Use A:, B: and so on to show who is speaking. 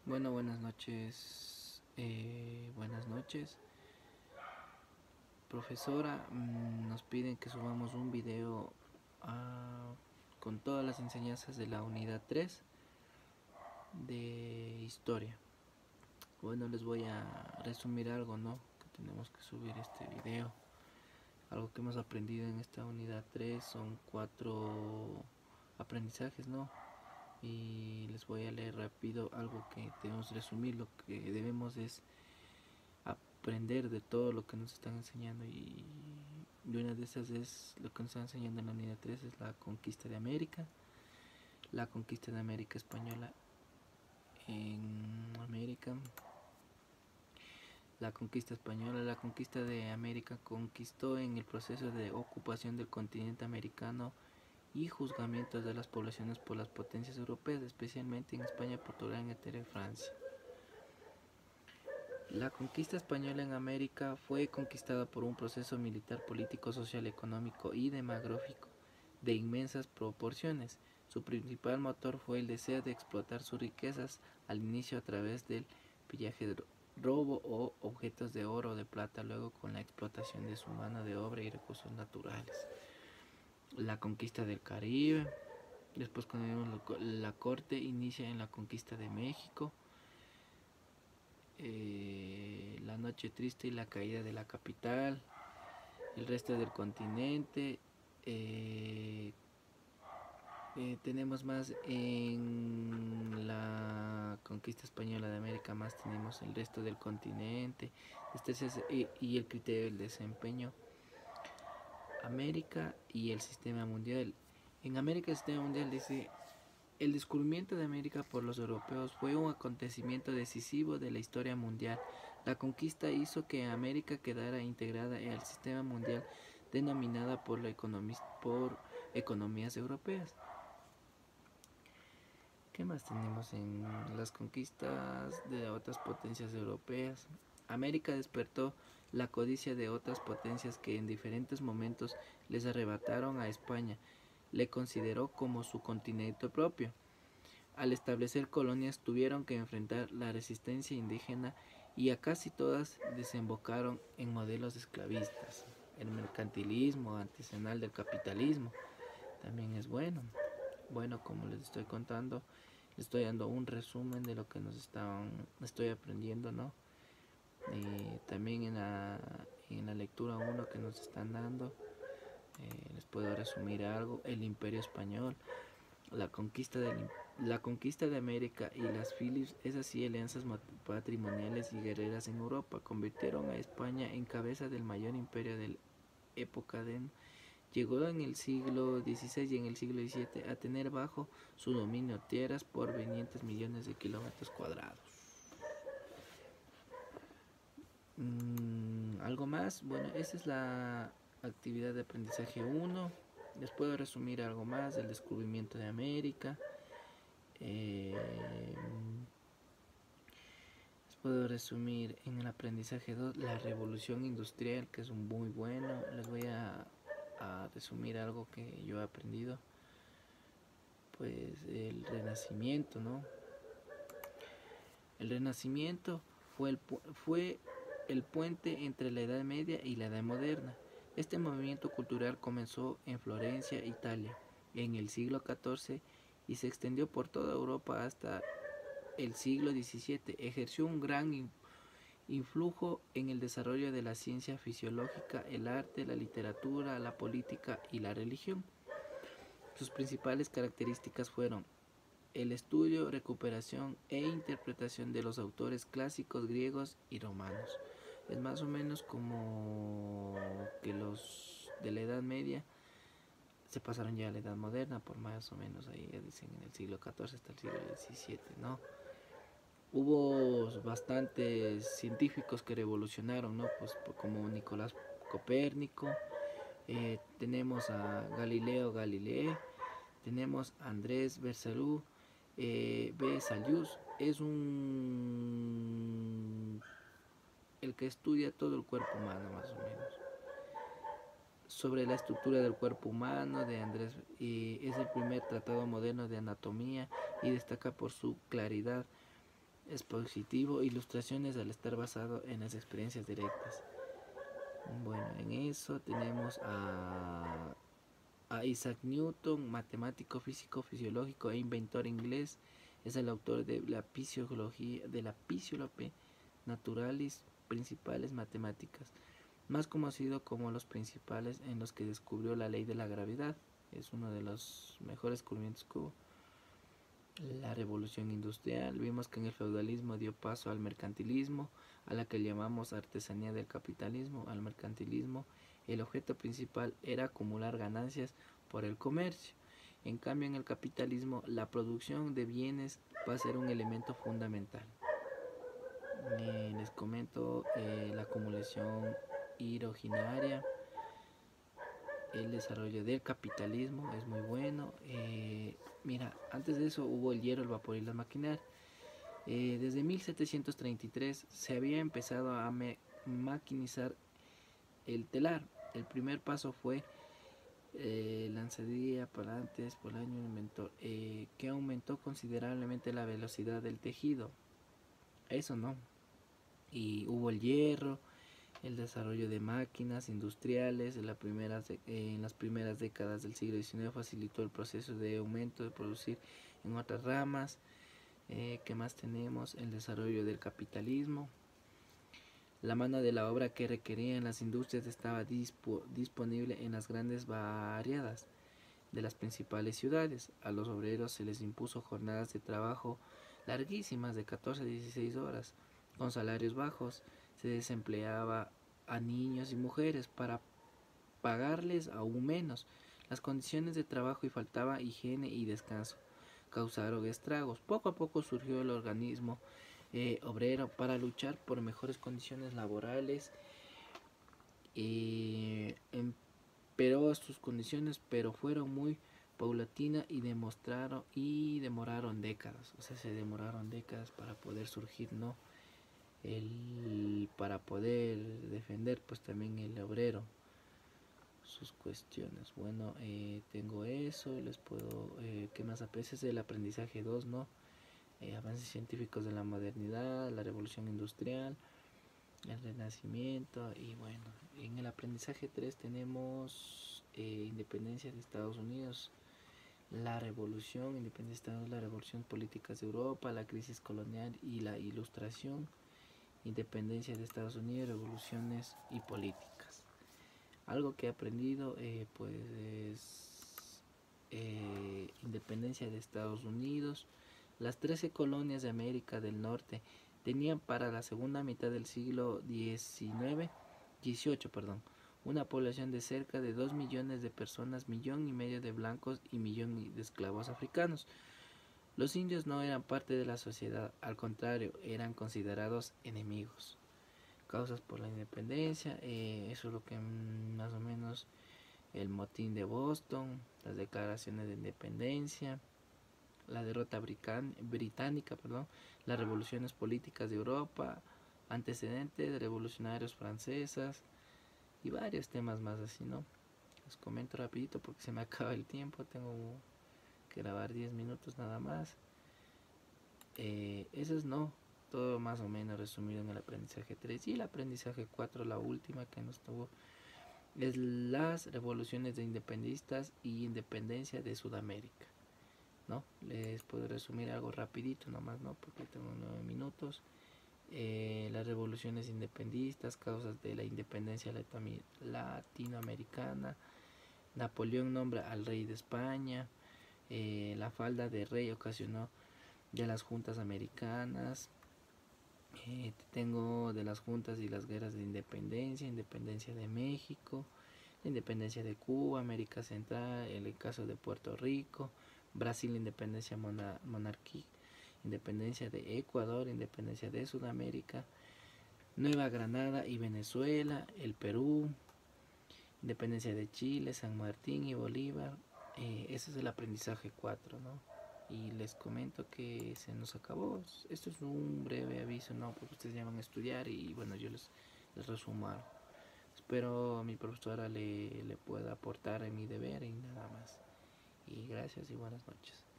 A: Bueno, buenas noches. Buenas noches. Profesora, nos piden que subamos un video con todas las enseñanzas de la unidad 3 de historia. Bueno, les voy a resumir algo, ¿no? Que tenemos que subir este video. Algo que hemos aprendido en esta unidad 3 son 4 aprendizajes, ¿no? Y les voy a leer rápido algo que debemos resumir. Lo que debemos es aprender de todo lo que nos están enseñando, y una de esas es lo que nos están enseñando en la unidad 3, es la conquista de América, la conquista de América española en América, la conquista española. La conquista de América conquistó en el proceso de ocupación del continente americano y juzgamientos de las poblaciones por las potencias europeas, especialmente en España, Portugal, Inglaterra y Francia. La conquista española en América fue conquistada por un proceso militar, político, social, económico y demográfico de inmensas proporciones. Su principal motor fue el deseo de explotar sus riquezas al inicio a través del pillaje, de robo o objetos de oro o de plata, luego con la explotación de su mano de obra y recursos naturales. La conquista del Caribe. Después, cuando la corte inicia en la conquista de México. La noche triste y la caída de la capital, el resto del continente. Tenemos más en la conquista española de América, más tenemos el resto del continente. Y el criterio del desempeño. América y el sistema mundial. En América el sistema mundial dice: el descubrimiento de América por los europeos fue un acontecimiento decisivo de la historia mundial. La conquista hizo que América quedara integrada al sistema mundial, denominada por economías europeas. ¿Qué más tenemos en las conquistas de otras potencias europeas? América despertó la codicia de otras potencias que en diferentes momentos les arrebataron a España. Le consideró como su continente propio. Al establecer colonias tuvieron que enfrentar la resistencia indígena, y a casi todas desembocaron en modelos esclavistas. El mercantilismo artesanal del capitalismo también es bueno. Bueno, como les estoy contando, les estoy dando un resumen de lo que estoy aprendiendo, ¿no? También en la lectura 1 que nos están dando, les puedo resumir algo. El Imperio Español, la conquista de América y las Philips, esas sí alianzas patrimoniales y guerreras en Europa, convirtieron a España en cabeza del mayor imperio de la época de... Llegó en el siglo XVI y en el siglo XVII a tener bajo su dominio tierras por 500 millones de kilómetros cuadrados. ¿Algo más? Bueno, esa es la actividad de aprendizaje 1. Les puedo resumir algo más del descubrimiento de América. Les puedo resumir en el aprendizaje 2 la revolución industrial, que es muy bueno. Les voy a resumir algo que yo he aprendido. Pues el Renacimiento, ¿no? El Renacimiento fue el puente entre la Edad Media y la Edad Moderna. Este movimiento cultural comenzó en Florencia, Italia, en el siglo XIV y se extendió por toda Europa hasta el siglo XVII. Ejerció un gran influjo en el desarrollo de la ciencia fisiológica, el arte, la literatura, la política y la religión. Sus principales características fueron el estudio, recuperación e interpretación de los autores clásicos griegos y romanos. Es más o menos como que los de la Edad Media se pasaron ya a la Edad Moderna, por más o menos ahí dicen en el siglo XIV hasta el siglo XVII, ¿no? Hubo bastantes científicos que revolucionaron, ¿no? Pues como Nicolás Copérnico, tenemos a Galileo Galilei, tenemos a Andrés Berzalú, Berzelius, es el que estudia todo el cuerpo humano, más o menos. Sobre la estructura del cuerpo humano de Andrés, es el primer tratado moderno de anatomía y destaca por su claridad. expositivo, ilustraciones al estar basado en las experiencias directas. Bueno, en eso tenemos a Isaac Newton, matemático, físico, fisiológico e inventor inglés. Es el autor de la fisiología, de la Physiologia Naturalis Principales Matemáticas, más conocido como los principales, en los que descubrió la ley de la gravedad. Es uno de los mejores descubrimientos que hubo. La revolución industrial, vimos que en el feudalismo dio paso al mercantilismo, a la que llamamos artesanía del capitalismo, al mercantilismo. El objeto principal era acumular ganancias por el comercio. En cambio, en el capitalismo, la producción de bienes va a ser un elemento fundamental. Les comento la acumulación originaria, el desarrollo del capitalismo es muy bueno. Mira, antes de eso hubo el hierro, el vapor y las maquinarias. Desde 1733 se había empezado a maquinizar el telar. El primer paso fue lanzadilla para antes por año inventor, que aumentó considerablemente la velocidad del tejido. Eso no. Y hubo el hierro, el desarrollo de máquinas industriales en las primeras décadas del siglo XIX facilitó el proceso de aumento de producir en otras ramas. ¿Qué más tenemos? El desarrollo del capitalismo. La mano de la obra que requerían las industrias estaba disponible en las grandes variadas de las principales ciudades. A los obreros se les impuso jornadas de trabajo larguísimas de 14 a 16 horas, con salarios bajos. Se desempleaba a niños y mujeres para pagarles aún menos. Las condiciones de trabajo y faltaba higiene y descanso causaron estragos. Poco a poco surgió el organismo obrero para luchar por mejores condiciones laborales. Empeoró sus condiciones, pero fueron muy paulatina y demoraron décadas. O sea, se demoraron décadas para poder surgir, ¿no? Para poder defender pues también el obrero sus cuestiones. Bueno, tengo eso, les puedo, ¿qué más aprecias? El aprendizaje 2, ¿no? Avances científicos de la modernidad, la revolución industrial, el renacimiento. Y bueno, en el aprendizaje 3 tenemos independencia de Estados Unidos, la revolución, independencia de Estados Unidos, la revolución políticas de Europa, la crisis colonial y la ilustración, independencia de Estados Unidos, revoluciones y políticas. Algo que he aprendido pues es independencia de Estados Unidos. Las 13 colonias de América del Norte tenían para la segunda mitad del siglo XVIII, una población de cerca de 2 millones de personas, 1,5 millones de blancos y 1,000,000 de esclavos africanos. Los indios no eran parte de la sociedad, al contrario, eran considerados enemigos. Causas por la independencia, eso es lo que más o menos el motín de Boston, las declaraciones de independencia, la derrota británica, las revoluciones políticas de Europa, antecedentes de revolucionarios francesas y varios temas más así, ¿no? Les comento rapidito porque se me acaba el tiempo, tengo que grabar 10 minutos nada más. Eso es todo más o menos resumido en el aprendizaje 3 y el aprendizaje 4, la última que nos tuvo, es las revoluciones de independistas y independencia de Sudamérica, ¿no? Les puedo resumir algo rapidito nomás, ¿no? Porque tengo 9 minutos. Las revoluciones independistas, causas de la independencia latinoamericana. Napoleón nombra al rey de España. La falda de rey ocasionó de las juntas americanas. Tengo de las juntas y las guerras de independencia, independencia de México, independencia de Cuba, América Central, el caso de Puerto Rico, Brasil, independencia monárquica, independencia de Ecuador, independencia de Sudamérica, Nueva Granada y Venezuela, el Perú, independencia de Chile, San Martín y Bolívar. Ese es el aprendizaje 4, ¿no? Y les comento que se nos acabó. Esto es un breve aviso, ¿no? Porque ustedes ya van a estudiar y bueno, yo les resumo algo. Espero a mi profesora le pueda aportar en mi deber y nada más. Y gracias y buenas noches.